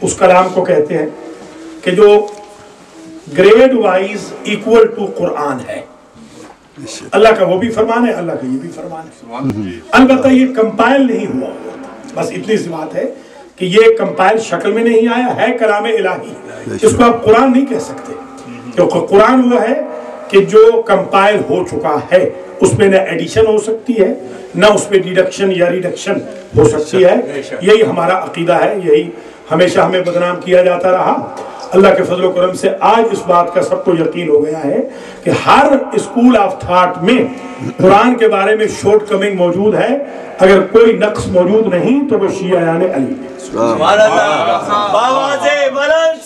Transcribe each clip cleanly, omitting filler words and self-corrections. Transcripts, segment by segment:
اس کلام کو کہتے ہیں کہ جو گریڈ وائز ایکول ٹو قرآن ہے. اللہ کا وہ بھی فرمان ہے, اللہ کا یہ بھی فرمان ہے. البتہ یہ کمپائل نہیں ہوا, بس اتنی سی بات ہے کہ یہ کمپائل شکل میں نہیں آیا ہے, کلام الہی. اس کو آپ قرآن نہیں کہہ سکتے, کیونکہ قرآن وہ ہے کہ جو کمپائل ہو چکا ہے, اس میں نہ ایڈیشن ہو سکتی ہے, نہ اس میں ڈیڈکشن یا ریڈکشن ہو سکتی ہے. یہی ہمارا عقیدہ ہے, یہی ہمیشہ ہمیں بدنام کیا جاتا رہا. اللہ کے فضل و کرم سے آج اس بات کا سب کو یقین ہو گیا ہے کہ ہر اسکول آف تھاٹ میں قرآن کے بارے میں شارٹ کمنگ موجود ہے. اگر کوئی نقص موجود نہیں تو وہ شیعیان علی ہے. سبحان اللہ. باواز بلند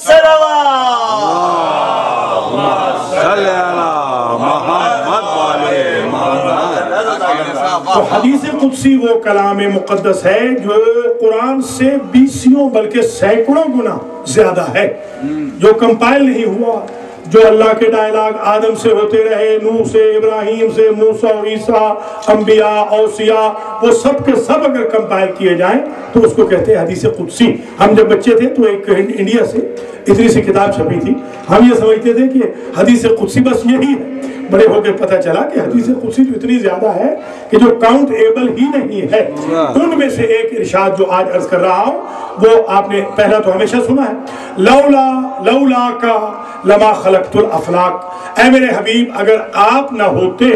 تو حدیث قدسی وہ کلام مقدس ہے جو قرآن سے 20 بلکہ سینکڑوں گنا زیادہ ہے, جو کمپائل نہیں ہوا, جو اللہ کے ڈائلاگ آدم سے ہوتے رہے, نوح سے, ابراہیم سے, موسیٰ, عیسیٰ, انبیاء, اوصیاء, وہ سب کے سب اگر کمپائل کیے جائیں تو اس کو کہتے ہیں حدیث قدسی. ہم جب بچے تھے تو ایک انڈیا سے اتنی سی کتاب چھپی تھی, ہم یہ سمجھتے تھے کہ حدیث قدسی بس یہی ہے. بڑے ہو کے پتہ چلا کہ حدیث قدسی تو اتنی زیادہ ہے کہ جو کاؤنٹ ایبل ہی نہیں ہے. ان میں سے ایک ارشاد جو آج عرض کر رہا ہوں وہ آپ نے پہلا تو ہمیشہ سنا ہے, لولا کا لما خلقت الافلاق. اے میرے حبیب اگر آپ نہ ہوتے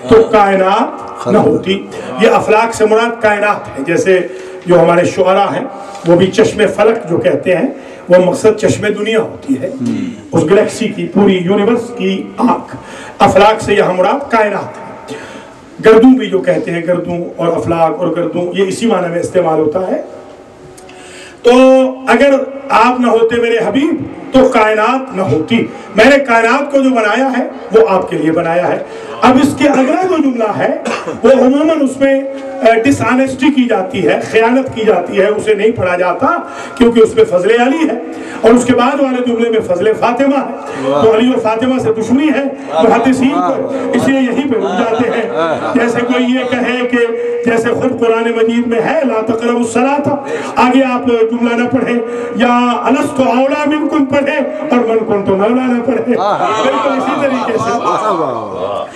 تو کائنات نہ ہوتی. یہ افلاق سے مراد کائنات ہے. جیسے جو ہمارے شعراء ہیں وہ بھی چشم فلک جو کہتے ہیں, وہ مقصد چشم دنیا ہوتی ہے, اس گلیکسی کی, پوری یونیورس کی آنکھ. افلاق سے یہاں مراد کائنات ہے. گردوں بھی جو کہتے ہیں, گردوں اور افلاق اور گردوں یہ اسی معنی میں استعمال ہوتا ہے. تو اگر آپ نہ ہوتے میرے حبیب تو کائنات نہ ہوتی. میں نے کائنات کو جو بنایا ہے وہ آپ کے لیے بنایا ہے. اب اس کے اگلا جو جملہ ہے وہ عموماً اس میں ڈس آنیسٹی کی جاتی ہے, خیانت کی جاتی ہے, اسے نہیں پڑھا جاتا کیونکہ اس میں فضل علی ہے, اور اس کے بعد والے جملے میں فضل فاطمہ ہے. تو علی اور فاطمہ سے دشمنی ہے محدثین کو, اس لیے یہیں پہ رک جاتے ہیں. جیسے کوئی یہ کہے کہ جیسے خود قرآن مجید میں ہے لا تقربوا الصلاۃ, آگے آپ جملہ نہ پڑھیں, یا الست اولا منکم پڑھیں اور من کنت مولا نہ پڑھیں. بالکل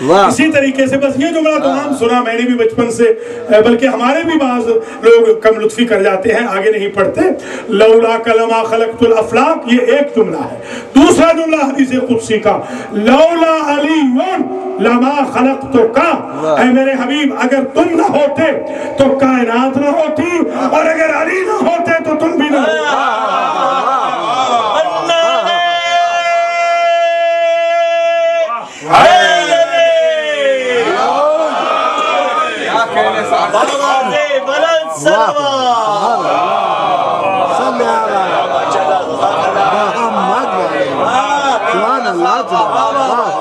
اسی طریقے سے بس یہ جملہ تو عام سنا میں نے بھی بچپن سے, بلکہ ہمارے بھی بعض لوگ کم لطفی کر جاتے ہیں, آگے نہیں پڑھتے. لولا کلما خلقت الافلاق, یہ ایک جملہ ہے. دوسرا جملہ حدیث قدسی کا لولا علی لما خلقتک, اے میرے حبیب اگر تم نہ ہوتے تو کائنات نہ ہوتی, اور اگر علی نہ ہوتے تو تم بھی نہ ہوتے.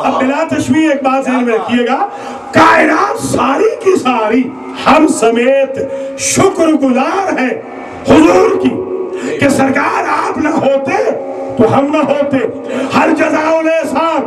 اب بلا تشبیہ ایک بات ذہن میں رکھیے گا, کائنات ساری کی ساری ہم سمیت شکر گزار ہے حضور کی کہ سرکار آپ نہ ہوتے تو ہم نہ ہوتے. ہر جزاء الاحسان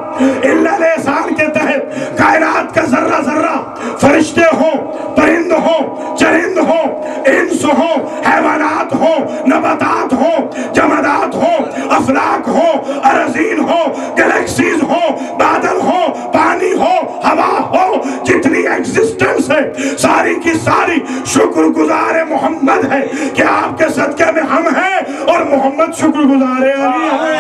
الا الاحسان کے تحت کائنات کا ذرہ ذرہ, فرشتے ہوں, پرند ہوں, چرند ہوں, انس ہوں, حیوانات ہوں, نباتات ہوں, جمادات ہوں, افلاک ہوں, ارضین ہوں, گلیکسیز ہوں, بادل ہوں, پانی ہو, ہوا ہو, جتنی ایگزسٹنس ہے ساری کی ساری شکر گزار محمد ہے کہ آپ کے صدقے میں ہم ہیں اور محمد شکر گزار علی ہے.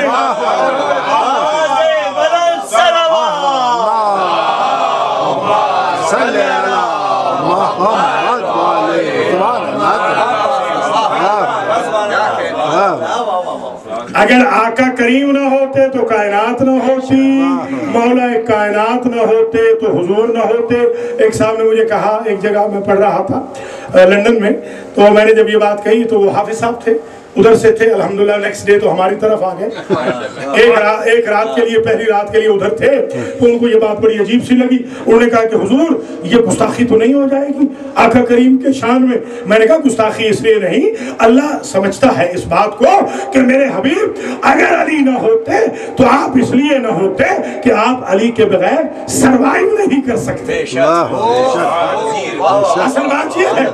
اگر آقا کریم نہ ہوتے تو کائنات نہ ہوتی, مولا کائنات نہ ہوتے تو حضور نہ ہوتے. ایک صاحب نے مجھے کہا, ایک جگہ میں پڑھ رہا تھا لندن میں, تو میں نے جب یہ بات کہی تو وہ حافظ صاحب تھے, ادھر سے تھے, الحمدللہ نیکسٹ ڈے تو ہماری طرف آ گئے. ایک رات کے لیے, پہلی رات کے لیے ادھر تھے, تو ان کو یہ بات بڑی عجیب سی لگی. انہوں نے کہا کہ حضور یہ گستاخی تو نہیں ہو جائے گی آقا کریم کے شان میں؟ میں نے کہا گستاخی اس لیے نہیں, اللہ سمجھتا ہے اس بات کو کہ میرے حبیب اگر علی نہ ہوتے تو آپ اس لیے نہ ہوتے کہ آپ علی کے بغیر سروائیو نہیں کر سکتے. اصل بات یہ ہے,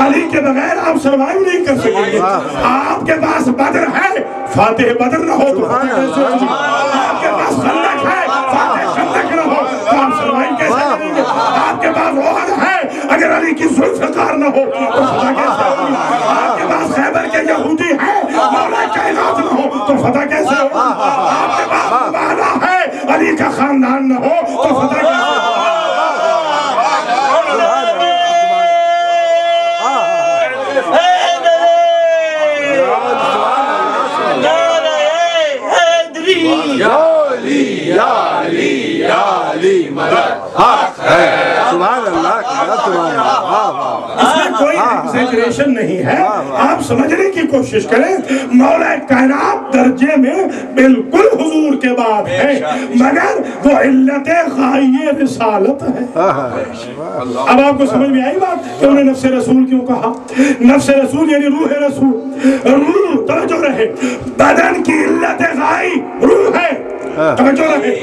علی کے بغیر آپ سروائیو نہیں کر سکتے. آپ کے پاس بدر ہے فاتح بدر نہ ہو تو فتح کیسے ہوگی؟ آپ کے پاس خندق ہے فاتح خندق نہ ہو تو آپ سرمائن کیسے کریں گے؟ آپ کے پاس روحن ہے اگر علی کی ذوالفقار نہ ہو تو فتح کیسے ہوگی؟ آپ کے پاس خیبر کے یہودی ہے مولا کائنات نہ ہو تو فتح کیسے ہوگی؟ آپ کے پاس مبارہ ہے علی کا خاندان نہ ہو تو فتح کیسے ہوگی؟ سبحان اللہ اس میں کوئی ایگزیجریشن نہیں ہے. آپ سمجھنے کی کوشش کریں مولا کائنات درجے میں بالکل حضور کے بعد ہے مگر وہ علت غائیہ رسالت ہے. اب آپ کو سمجھ میں آئی بات کہ انہوں نے نفس رسول کیوں کہا؟ نفس رسول یعنی روح رسول. روح توجہ رہے بدن کی علت غائی روح ہے. توجہ رہے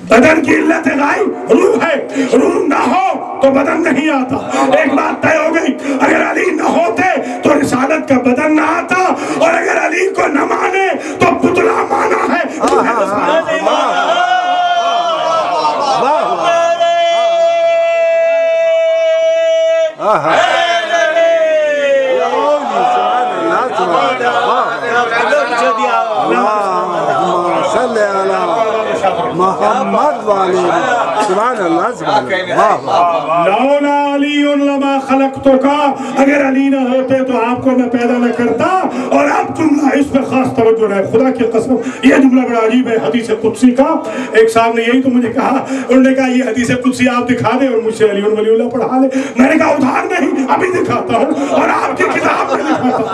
بدن کی علت غائب روح ہے. روح نہ ہو تو بدن نہیں آتا. ایک بات طے ہو گئی اگر علی نہ ہوتے تو رسالت کا بدن نہ آتا اور اگر علی کو نہ مانے تو پتلا مانا ہے. محمد والی سبحان اللہ سبحان اللہ. لولا علی لما خلقتک اگر علی نہ ہوتے تو آپ کو میں پیدا نہ کرتا. اور اب جملہ اس پہ خاص توجہ رہے خدا کی قسم یہ جملہ بڑا عجیب ہے حدیث قدسی کا. ایک صاحب نے یہی تو مجھے کہا انہوں نے کہا یہ حدیث قدسی آپ دکھا دیں اور مجھ سے علی ولی اللہ پڑھا لیں. میں نے کہا ادھار نہیں ابھی دکھاتا ہوں اور آپ کی کتاب میں دکھاتا ہوں.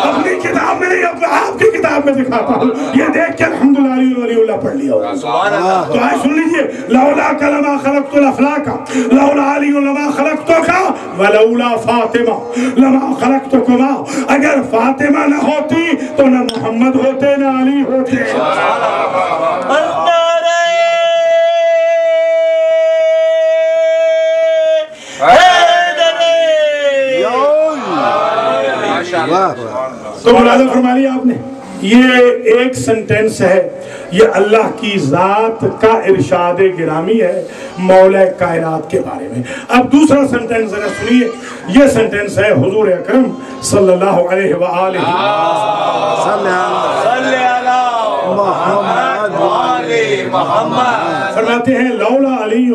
اپنی کتاب میں نہیں آپ کی کتاب میں دکھاتا ہوں. یہ دیکھ کے الحمدللہ علی ولی اللہ پڑھ لیا ہوگا. تو آج سن لیجئے لولا لما خلقت الافلاک لولا علی لما خلقتک ولولا فاطمہ لما خلقتکما. اگر فاطمہ نہ ہوتی تو نہ محمد ہوتے نہ علی ہوتے. تو ملازم فرما لیا آپ نے. یہ ایک سنٹینس ہے یہ اللہ کی ذات کا ارشاد گرامی ہے مولا کائنات کے بارے میں. اب دوسرا سنٹینس ذرا سنیے. یہ سنٹینس ہے حضور اکرم صلی اللہ علیہ وآلہ فرماتے ہیں لولا علی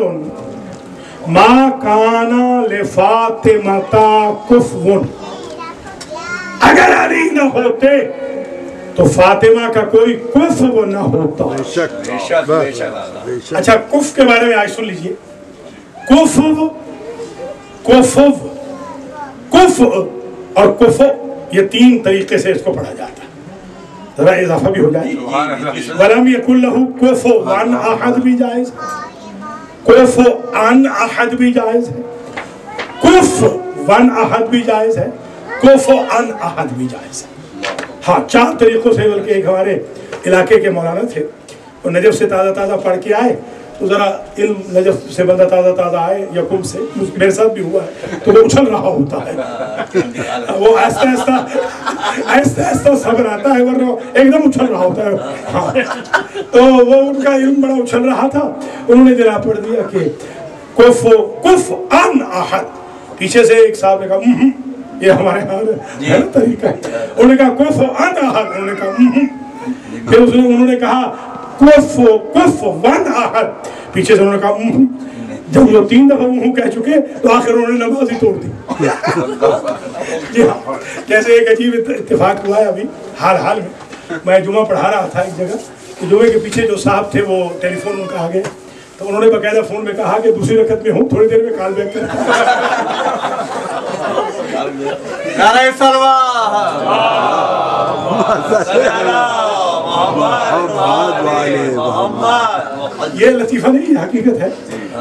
ما کانا لفاطمہ کفون. اگر علی نہ ہوتے تو فاطمہ کا کوئی کفو نہ ہوتا. اچھا کف کے بارے میں آج سن لیجئے. کفو کفو کفو اور کفو یہ تین طریقے سے اس کو پڑھا جاتا ہے. ذرا اضافہ بھی ہو جائے. ولم یکن لہ کفو ون احد بھی جائز کفو ان احد بھی جائز ہے کف ون احد بھی جائز ہے کفو ان احد بھی جائز ہے. ہاں چار طریقوں سے. بلکہ ایک ہمارے علاقے کے مولانا تھے وہ نجف سے تازہ تازہ پڑھ کے آئے تو ذرا علم نجف سے بندہ تازہ آئے یقوم سے میرے ساتھ بھی ہوا ہے تو وہ اچھل رہا ہوتا ہے. وہ آہستہ صبر آتا ہے ورنہ ایک دم اچھل رہا ہوتا ہے. تو وہ ان کا علم بڑا اچھل رہا تھا. انہوں نے جناب پڑھ دیا کہ کف ان احد. پیچھے سے ایک صاحب نے کہا یہ ہمارے ہاں طریقہ ہے. انہوں نے کہا کف ان احد. انہوں نے کہا پھر انہوں نے کہا کف ون احد. پیچھے سے انہوں نے کہا جب وہ تین دفعہ کہہ چکے تو آخر انہوں نے نماز ہی توڑ دی. جی ہاں جیسے ایک عجیب اتفاق ہوا ہے ابھی حال میں. میں جمعہ پڑھا رہا تھا ایک جگہ تو جمعے کے پیچھے جو صاحب تھے وہ ٹیلی فون ان کا آ گیا تو انہوں نے باقاعدہ فون میں کہا کہ دوسری رکعت میں ہوں تھوڑی دیر میں کال بیک کریں. نعرہ سلوات یہ لطیفہ نہیں حقیقت ہے.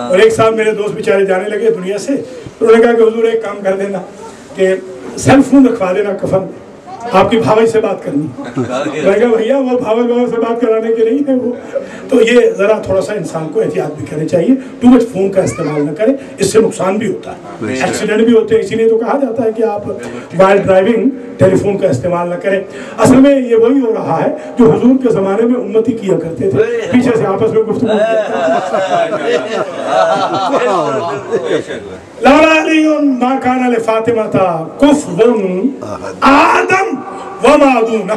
اور ایک صاحب میرے دوست بیچارے جانے لگے دنیا سے تو انہوں نے کہا کہ حضور ایک کام کر دینا کہ سیل فون رکھوا دینا کفن میں آپ کی بھاوی سے بات کرنی. میں کہا بھیا وہ بھاوی سے بات کرانے کے نہیں ہے وہ تو یہ ذرا تھوڑا سا انسان کو احتیاط بھی کرنی چاہیے، ٹو مچ فون کا استعمال نہ کریں، اس سے نقصان بھی ہوتا ہے، ایکسیڈنٹ بھی ہوتے ہیں، اسی لیے تو کہا جاتا ہے کہ آپ وائل ڈرائیونگ ٹیلی فون کا استعمال نہ کریں۔ اصل میں یہ وہی ہو رہا ہے جو حضور کے زمانے میں امتی کیا کرتے تھے، پیچھے سے آپس میں گفتگو لولا علی ما کان لفاطمہ کفو آدم وما دونہ،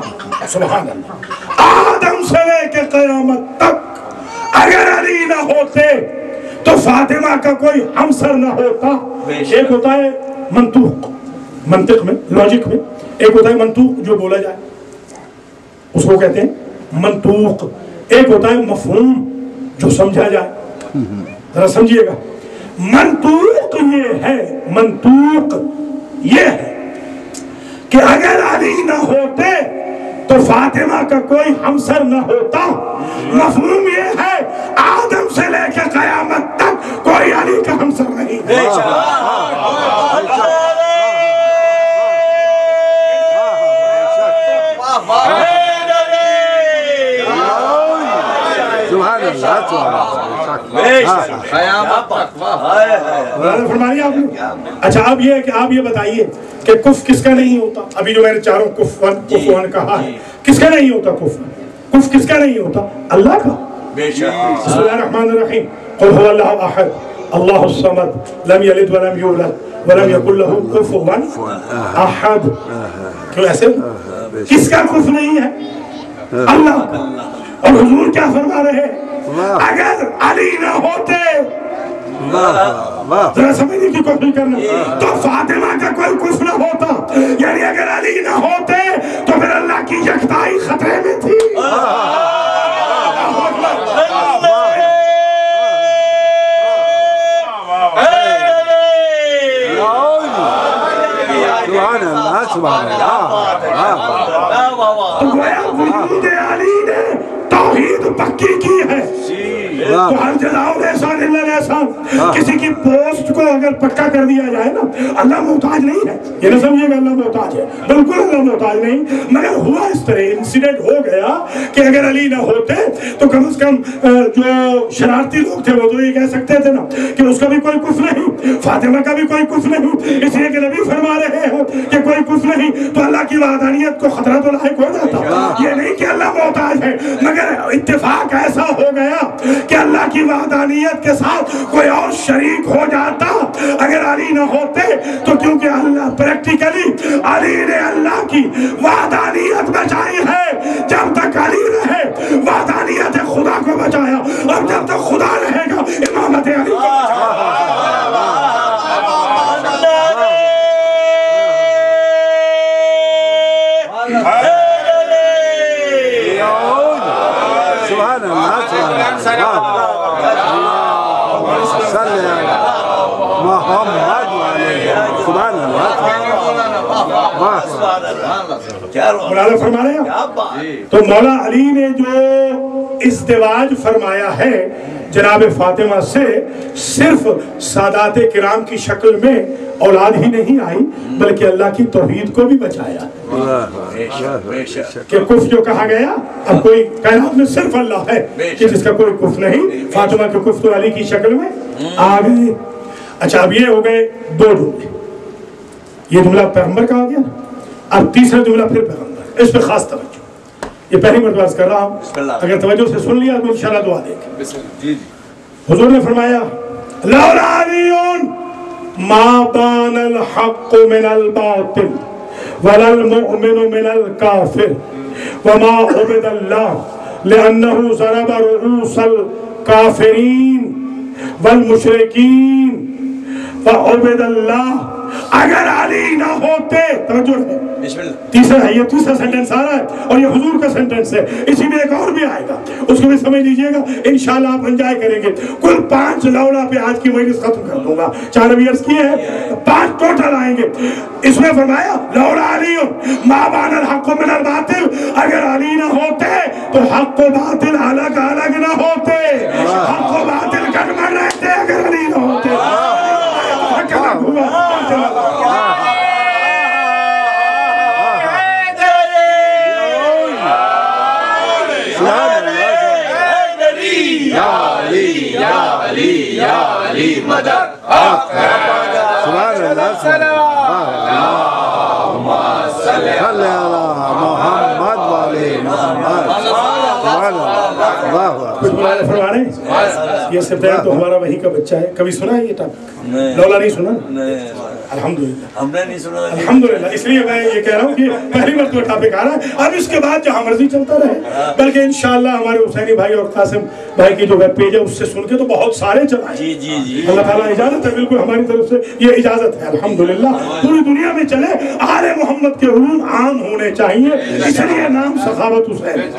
سبحان اللہ، آدم سے لے کے قیامت تک اگر علی نہ ہوتے تو فاطمہ کا کوئی ہمسر نہ ہوتا۔ ایک ہوتا ہے منطوق، منطق میں، لاجک میں، ایک ہوتا ہے منطوق جو بولا جائے، اس کو کہتے ہیں منطوق، ایک ہوتا ہے مفہوم جو سمجھا جائے۔ ذرا سمجھیے گا، منطوق یہ ہے، منطوق یہ ہے کہ اگر علی نہ ہوتے تو فاطمہ کا کوئی ہمسر نہ ہوتا، مفہوم یہ ہے آدم سے لے کے قیامت تک کوئی علی کا ہمسر نہیں۔ فرمانی آپ نے۔ اچھا اب یہ ہے کہ آپ یہ بتائیے کہ کف کس کا نہیں ہوتا؟ ابھی جو میں نے چاروں کفوان کہا ہے، کس کا نہیں ہوتا کف؟ کف کس کا نہیں ہوتا؟ اللہ کا۔ بسم اللہ الرحمن الرحیم، قل هو اللہ احد اللہ الصمد لم یلد ولم یولد ولم یکن له کفوا احد۔ کیوں ایسے؟ کس کا کف نہیں ہے؟ اللہ کا۔ اور حضور کیا فرما رہے ہیں؟ اگر علی نہ ہوتے، ذرا سمجھنے کی کوشش کرنا، تو فاطمہ کا کوئی کف نہ ہوتا، یعنی اگر علی نہ ہوتے تو پھر اللہ کی یکتائی خطرے میں تھی۔ تو گویا وجود علی نے توحید پکی کی ہے۔ تو ہر جزاؤ احسان الا الاحسان، کسی کی پوسٹ کو اگر پکا کر دیا جائے نا، اللہ محتاج نہیں ہے، یہ نہ سمجھے گا اللہ محتاج ہے، بالکل اللہ محتاج نہیں، مگر ہوا اس طرح انسیڈنٹ ہو گیا کہ اگر علی نہ ہوتے تو کم از کم جو شرارتی لوگ تھے وہ تو یہ کہہ سکتے تھے نا کہ اس کا بھی کوئی کف نہیں، فاطمہ کا بھی کوئی کف نہیں، اس لیے کہ نبی فرما رہے ہیں کہ کوئی کف نہیں، تو اللہ کی وحدانیت کو خطرہ تو لاحق ہو جاتا۔ یہ نہیں کہ اللہ محتاج ہے، مگر اتفاق ایسا ہو گیا کہ اللہ کی وحدانیت کے ساتھ کوئی اور شریک ہو جاتا اگر علی نہ ہوتے تو، کیونکہ اللہ پریکٹیکلی علی نے اللہ کی وحدانیت بچائی ہے۔ جب تک علی رہے وحدانیت خدا کو بچایا، اور جب تک خدا رہے گا امامت علی کو بچایا۔ مولانا فرما رہے ہیں، تو مولا علی نے جو ازدواج فرمایا ہے جناب فاطمہ سے، صرف سادات کرام کی شکل میں اولاد ہی نہیں آئی بلکہ اللہ کی توحید کو بھی بچایا کہ کف جو کہا گیا، اب کوئی کائنات میں صرف اللہ ہے کہ جس کا کوئی کف نہیں، فاطمہ کے کف تو علی کی شکل میں آ گئے۔ اچھا اب یہ ہو گئے دو جملے، یہ جملہ پیغمبر کا آ گیا، اب تیسرا جملہ پھر پیغمبر، اس پہ خاص توجہ، یہ پہلی مرتبہ عرض کر رہا ہوں، اگر توجہ سے سن لیا تو انشاءاللہ دعا دیں گے۔ حضور نے فرمایا لولا علی ما بان الحق من الباطل ولا المؤمن من الكافر وما عبد الله لأنه ضرب رؤوس الكافرين والمشركين وعبد الله۔ اگر علی نہ ہوتے، توجہ ہے، تیسرا ہے، یہ تیسرا سینٹنس آ رہا ہے اور یہ حضور کا سینٹنس ہے، اسی میں ایک اور بھی آئے گا، اس کو بھی سمجھ لیجئے گا، انشاءاللہ آپ انجوائے کریں گے۔ کل 5 لولا پہ آج کی مجلس ختم کر دوں گا، 4 عرض کیے ہیں، 5 ٹوٹل آئیں گے۔ اس میں فرمایا لولا علی ما بان الحق من الباطل، اگر علی نہ ہوتے تو حق و باطل الگ الگ نہ ہوتے، حق و باطل گڑبڑ رہتے اگر علی نہ ہوتے۔ سبحان اللہ صلی علی محمد والے محمد سبحان اللہ کچھ بلانے فرمانے یہ سفید تو ہمارا وہی کا بچہ ہے کبھی سنا ہے یہ ٹاپک لولا نہیں سنا الحمدللہ ہم نے نہیں سنا الحمدللہ اس لیے میں یہ کہہ رہا ہوں کہ پہلی بار تو ٹاپک آ رہا ہے اب اس کے بعد جہاں مرضی چلتا رہے بلکہ انشاءاللہ ہمارے حسینی بھائی اور قاسم بھائی کی جو ویب پیج ہے اس سے سن کے تو بہت سارے چلائیں جی جی جی اللہ تعالیٰ اجازت ہے بالکل ہماری طرف سے یہ اجازت ہے الحمدللہ پوری دنیا میں چلے آل محمد کے علوم عام ہونے چاہیے اس لیے نام سخاوت حسین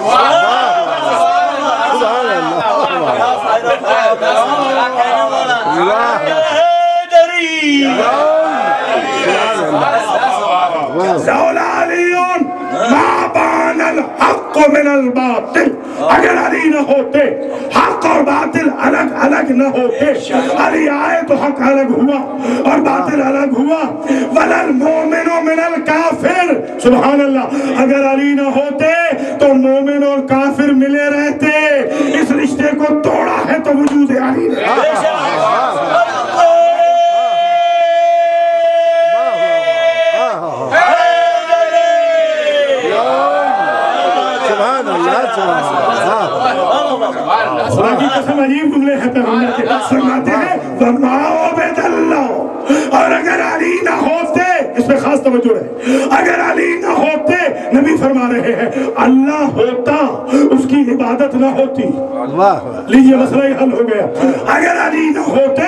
لولا علی ما بان الحق من الباطل اگر علی نہ ہوتے حق اور باطل الگ الگ نہ ہوتے علی آئے تو حق الگ ہوا اور باطل الگ ہوا ولا المؤمن من الکافر سبحان اللہ اگر علی نہ ہوتے تو مومن اور کافر ملے رہتے اس رشتے کو توڑا ہے تو وجود علی نے خدا کی قسم عجیب جملے ہیں پیغمبر کے فرماتے ہیں وَمَا عُبِدَ اللَّهُ اور اگر علی نہ ہوتے اس پہ خاص توجہ ہے اگر علی نہ ہوتے نبی فرما رہے ہیں اللہ ہوتا اس کی عبادت نہ ہوتی لیجئے مسئلہ ہی حل ہو گیا اگر علی نہ ہوتے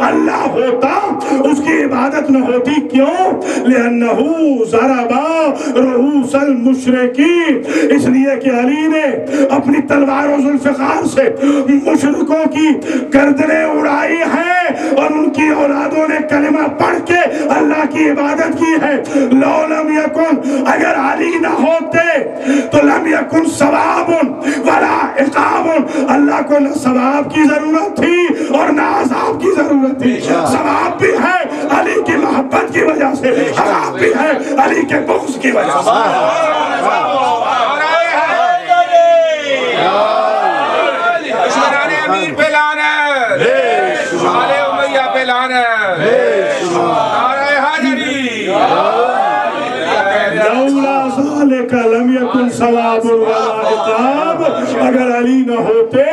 اللہ ہوتا اس کی عبادت نہ ہوتی کیوں لِأَنَّهُ ضَرَبَ رؤوس المشرکین اس لیے کہ علی نے اپنی تلوار و ذوالفقار سے مشرکوں کی گردنیں اڑائی ہیں اور ان کی اولادوں نے کلمہ پڑھ کے اللہ کی عبادت کی ہے لو لم یکن اگر علی نہ ہوتے تو لم یکن ثواب ولا عقاب اللہ کو نہ ثواب کی ضرورت تھی اور نہ عذاب کی ضرورت تھی ثواب بھی ہے علی کی محبت کی وجہ سے عذاب بھی ہے علی کے بغض کی وجہ سے امیر پہ لعنت آل امیہ پہ لعنت نعرہ حیدری لولا ذالک لم یکن ثواب ولا عقاب اگر علی نہ ہوتے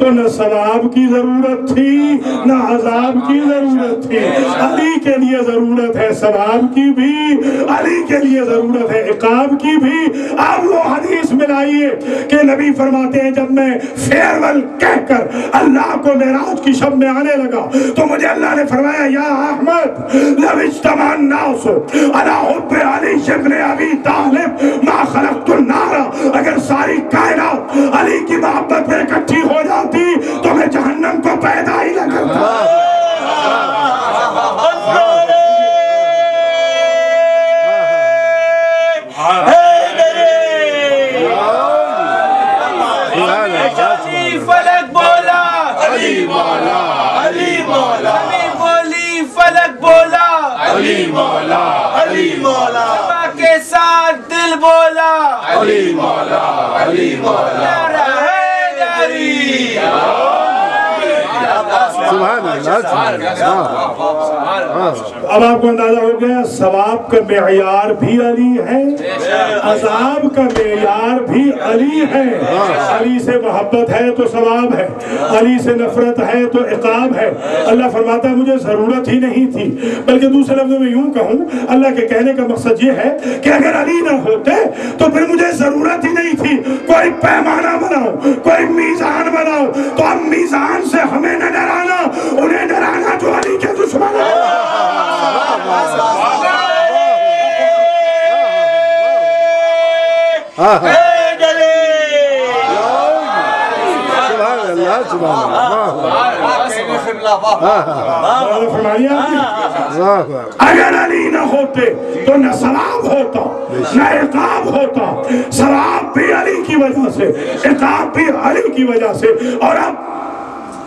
تو نہ ثواب کی ضرورت تھی نہ عذاب کی ضرورت تھی علی کے لیے ضرورت ہے ثواب کی بھی علی کے لیے ضرورت ہے عقاب کی بھی آپ وہ حدیث ملائیے کہ نبی فرماتے ہیں جب میں فیئرول کہہ کر اللہ کو معراج کی شب میں آنے لگا تو مجھے اللہ نے فرمایا یا احمد لو اجتمع الناس علی حب علی ابن ابی طالب ما خلقت النار اگر ساری کائنات علی کی محبت میں اکٹھی ہو جاتی تو میں جہنم کو پیدا ہی نہ کرتا فلک بولا علی مولا علی مولا بولی فلک بولا علی مولا علی مولا کے ساتھ دل بولا علی مولا علی مولا اب آپ کو اندازہ ہو گیا ثواب کا معیار بھی علی ہے عذاب کا معیار بھی علی ہے علی سے محبت ہے تو ثواب ہے علی سے نفرت ہے تو عقاب ہے اللہ فرماتا ہے مجھے ضرورت ہی نہیں تھی بلکہ دوسرے لفظوں میں یوں کہوں اللہ کے کہنے کا مقصد یہ ہے کہ اگر علی نہ ہوتے تو پھر مجھے ضرورت ہی نہیں تھی کوئی پیمانہ بناؤ کوئی میزان بناؤ تو اب میزان سے ہمیں نہ ڈرانا انہیں ڈرانا جو علی کے دشمن ہے اگر علی نہ ہوتے تو نہ ثواب ہوتا نہ عقاب ہوتا ثواب بھی علی کی وجہ سے عقاب بھی علی کی وجہ سے اور اب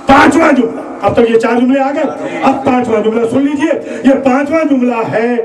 پانچواں جملہ اب تک یہ 4 جملے آ گئے اب 5واں جملہ سن لیجئے یہ 5واں جملہ ہے